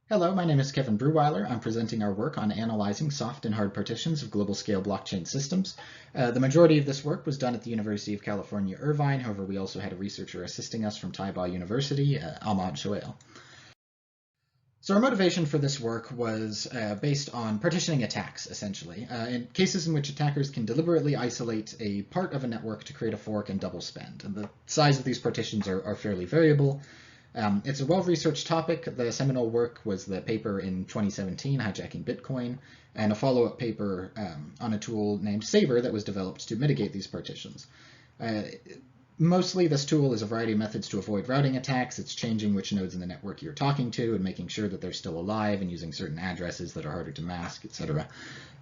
Hello, my name is Kevin Breweiler. I'm presenting our work on analyzing soft and hard partitions of global-scale blockchain systems. The majority of this work was done at the University of California, Irvine. However, we also had a researcher assisting us from Taiba University, Ahmad Shoail. So our motivation for this work was based on partitioning attacks, essentially, in cases in which attackers can deliberately isolate a part of a network to create a fork and double spend. And the size of these partitions are fairly variable. It's a well-researched topic. The seminal work was the paper in 2017, Hijacking Bitcoin, and a follow-up paper on a tool named Saber that was developed to mitigate these partitions. Mostly, this tool is a variety of methods to avoid routing attacks. It's changing which nodes in the network you're talking to and making sure that they're still alive and using certain addresses that are harder to mask, etc.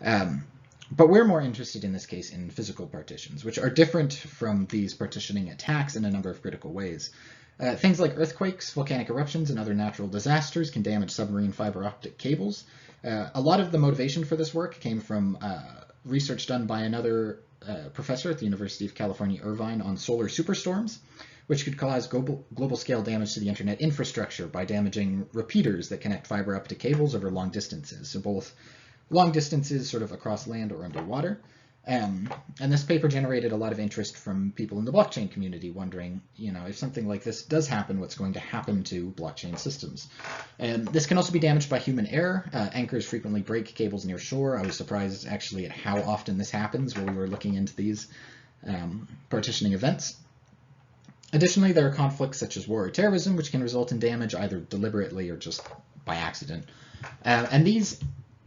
But we're more interested in this case in physical partitions, which are different from these partitioning attacks in a number of critical ways. Things like earthquakes, volcanic eruptions, and other natural disasters can damage submarine fiber optic cables. A lot of the motivation for this work came from research done by another professor at the University of California, Irvine, on solar superstorms, which could cause global scale damage to the internet infrastructure by damaging repeaters that connect fiber optic cables over long distances. So both long distances sort of across land or underwater. And this paper generated a lot of interest from people in the blockchain community wondering, if something like this does happen, what's going to happen to blockchain systems? And this can also be damaged by human error. Anchors frequently break cables near shore. I was surprised actually at how often this happens while we were looking into these partitioning events. Additionally, there are conflicts such as war or terrorism, which can result in damage either deliberately or just by accident. And these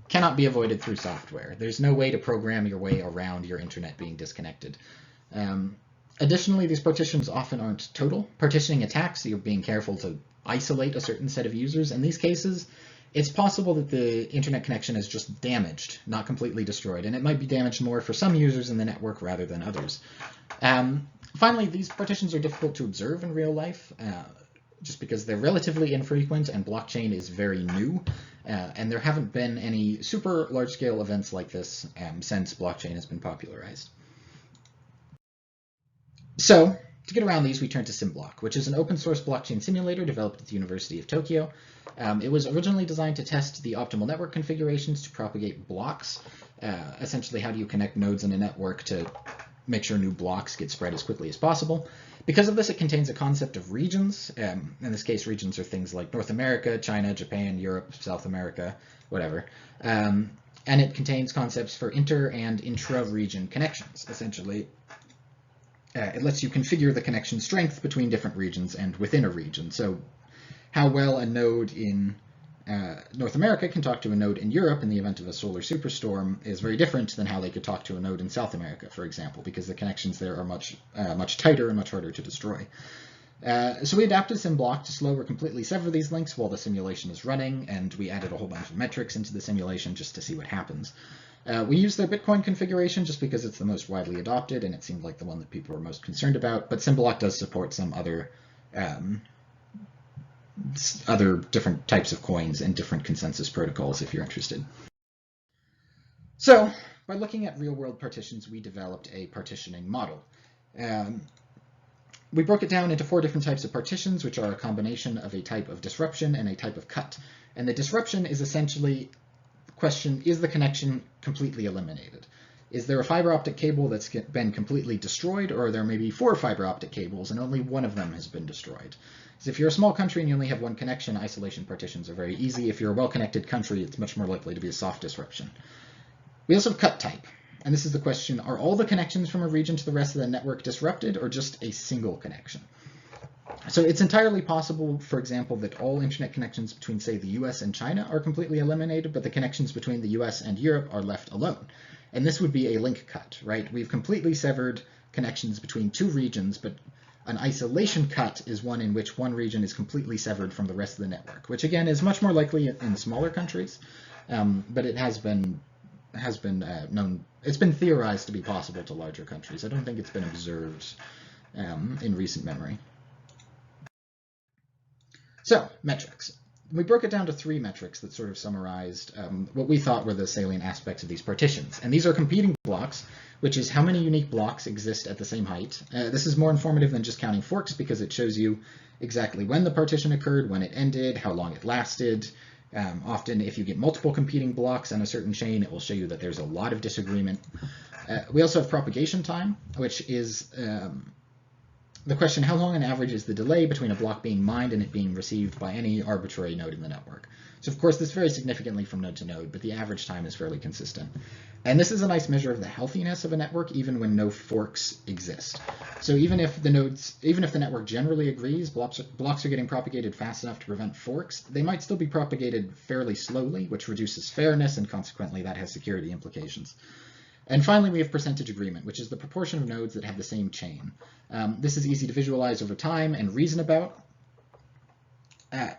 cannot be avoided through software. There's no way to program your way around your internet being disconnected. Additionally, these partitions often aren't total. Partitioning attacks, you're being careful to isolate a certain set of users. In these cases, it's possible that the internet connection is just damaged, not completely destroyed, and it might be damaged more for some users in the network rather than others. Finally, these partitions are difficult to observe in real life, just because they're relatively infrequent and blockchain is very new. And there haven't been any super large-scale events like this since blockchain has been popularized. So to get around these, we turn to Symblock, which is an open-source blockchain simulator developed at the University of Tokyo. It was originally designed to test the optimal network configurations to propagate blocks. Essentially, how do you connect nodes in a network to make sure new blocks get spread as quickly as possible? Because of this, it contains a concept of regions. In this case, regions are things like North America, China, Japan, Europe, South America, whatever. And it contains concepts for inter- and intra-region connections, essentially. It lets you configure the connection strength between different regions and within a region. So how well a node in North America can talk to a node in Europe in the event of a solar superstorm is very different than how they could talk to a node in South America, for example, because the connections there are much tighter and much harder to destroy. So we adapted Symblock to slow or completely sever these links while the simulation is running, and we added a whole bunch of metrics into the simulation just to see what happens. We used their Bitcoin configuration just because it's the most widely adopted, and it seemed like the one that people were most concerned about, but Symblock does support some other different types of coins and different consensus protocols if you're interested. So by looking at real-world partitions, we developed a partitioning model. We broke it down into 4 different types of partitions, which are a combination of a type of disruption and a type of cut. And the disruption is essentially the question, is the connection completely eliminated? Is there a fiber optic cable that's been completely destroyed, or are there maybe 4 fiber optic cables and only one of them has been destroyed? So if you're a small country and you only have one connection, isolation partitions are very easy. If you're a well-connected country, it's much more likely to be a soft disruption. We also have cut type, and this is the question, are all the connections from a region to the rest of the network disrupted, or just a single connection? So it's entirely possible, for example, that all internet connections between, say, the US and China are completely eliminated, but the connections between the US and Europe are left alone. And this would be a link cut, right? We've completely severed connections between 2 regions, but an isolation cut is one in which one region is completely severed from the rest of the network, which again is much more likely in smaller countries, but it has been known, it's been theorized to be possible to larger countries. I don't think it's been observed in recent memory. So, metrics. We broke it down to 3 metrics that sort of summarized what we thought were the salient aspects of these partitions. And these are competing blocks, which is how many unique blocks exist at the same height. This is more informative than just counting forks because it shows you exactly when the partition occurred, when it ended, how long it lasted, Often, if you get multiple competing blocks on a certain chain, it will show you that there's a lot of disagreement. We also have propagation time, which is the question, how long on average is the delay between a block being mined and it being received by any arbitrary node in the network? So of course this varies significantly from node to node, but the average time is fairly consistent. And this is a nice measure of the healthiness of a network, even when no forks exist. So even if the network generally agrees blocks are getting propagated fast enough to prevent forks, they might still be propagated fairly slowly, which reduces fairness, and consequently that has security implications. And finally, we have percentage agreement, which is the proportion of nodes that have the same chain. This is easy to visualize over time and reason about.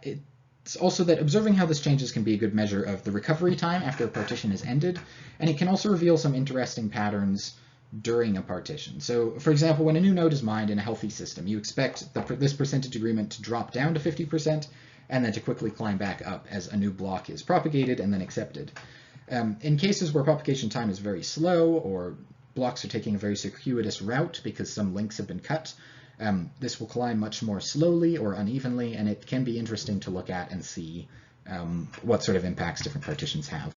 It's also that observing how this changes can be a good measure of the recovery time after a partition is ended, and it can also reveal some interesting patterns during a partition. So, for example, when a new node is mined in a healthy system, you expect this percentage agreement to drop down to 50% and then to quickly climb back up as a new block is propagated and then accepted. In cases where propagation time is very slow or blocks are taking a very circuitous route because some links have been cut, this will climb much more slowly or unevenly, and it can be interesting to look at and see what sort of impacts different partitions have.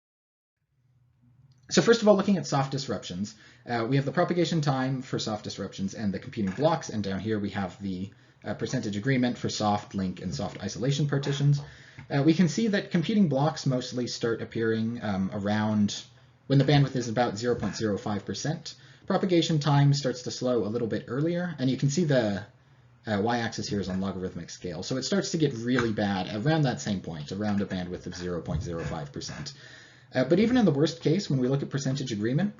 So first of all, looking at soft disruptions, we have the propagation time for soft disruptions and the competing blocks, and down here we have the percentage agreement for soft link and soft isolation partitions. We can see that competing blocks mostly start appearing around when the bandwidth is about 0.05%. Propagation time starts to slow a little bit earlier, and you can see the y-axis here is on logarithmic scale. So it starts to get really bad around that same point, around a bandwidth of 0.05%. But even in the worst case, when we look at percentage agreement,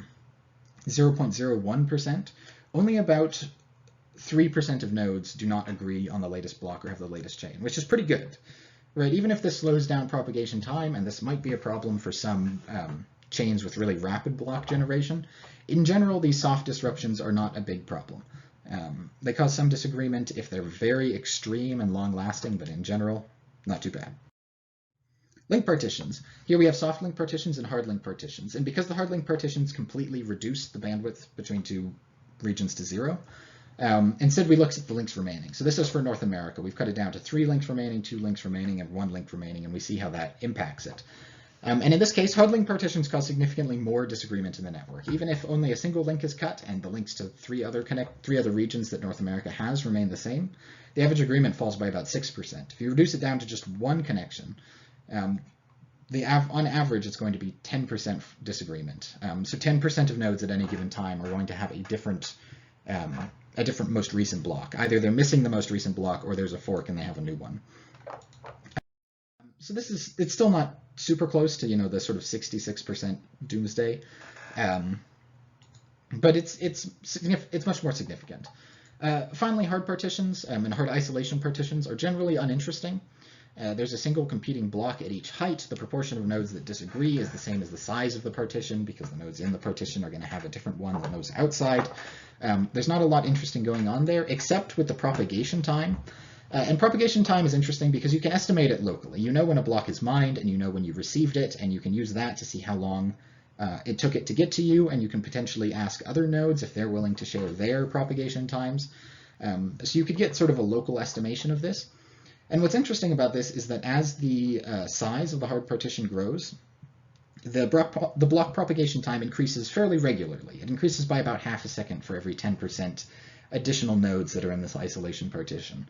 0.01%, only about 3% of nodes do not agree on the latest block or have the latest chain, which is pretty good, right? Even if this slows down propagation time, and this might be a problem for some chains with really rapid block generation, in general, these soft disruptions are not a big problem. They cause some disagreement if they're very extreme and long-lasting, but in general, not too bad. Link partitions. Here we have soft link partitions and hard link partitions, and because the hard link partitions completely reduce the bandwidth between two regions to 0, instead we looked at the links remaining. So this is for North America. We've cut it down to 3 links remaining, 2 links remaining, and 1 link remaining, and we see how that impacts it. And in this case, hard link partitions cause significantly more disagreement in the network. Even if only a single link is cut and the links to three other regions that North America has remain the same, the average agreement falls by about 6%. If you reduce it down to just one connection, on average, it's going to be 10% disagreement. So 10% of nodes at any given time are going to have a different most recent block. Either they're missing the most recent block or there's a fork and they have a new one. So it's still not super close to, the sort of 66% doomsday, but it's much more significant. Finally, hard partitions and hard isolation partitions are generally uninteresting. There's a single competing block at each height. The proportion of nodes that disagree is the same as the size of the partition, because the nodes in the partition are going to have a different one than those outside. There's not a lot interesting going on there, except with the propagation time. And propagation time is interesting because you can estimate it locally. You know when a block is mined, and you know when you received it, and you can use that to see how long it took it to get to you, and you can potentially ask other nodes if they're willing to share their propagation times. So you could get sort of a local estimation of this. And what's interesting about this is that as the size of the hard partition grows, the block propagation time increases fairly regularly. It increases by about half a second for every 10% additional nodes that are in this isolation partition.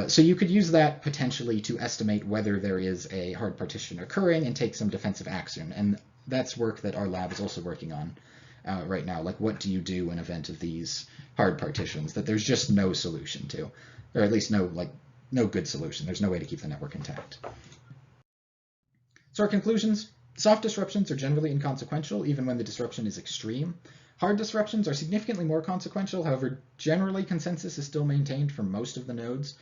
So you could use that potentially to estimate whether there is a hard partition occurring and take some defensive action. And that's work that our lab is also working on right now. Like, what do you do in event of these hard partitions that there's just no solution to, or at least no good solution. There's no way to keep the network intact. So our conclusions: soft disruptions are generally inconsequential, even when the disruption is extreme. Hard disruptions are significantly more consequential. However, generally consensus is still maintained for most of the nodes.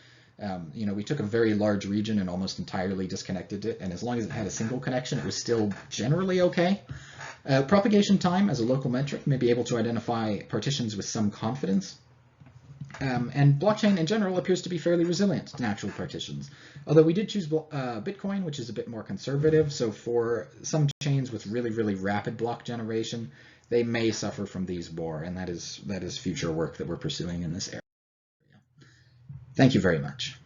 We took a very large region and almost entirely disconnected it, and as long as it had a single connection, it was still generally okay. Propagation time as a local metric may be able to identify partitions with some confidence. And blockchain in general appears to be fairly resilient to natural partitions. Although we did choose Bitcoin, which is a bit more conservative, so for some chains with really, really rapid block generation, they may suffer from these more, and that is future work that we're pursuing in this area. Thank you very much.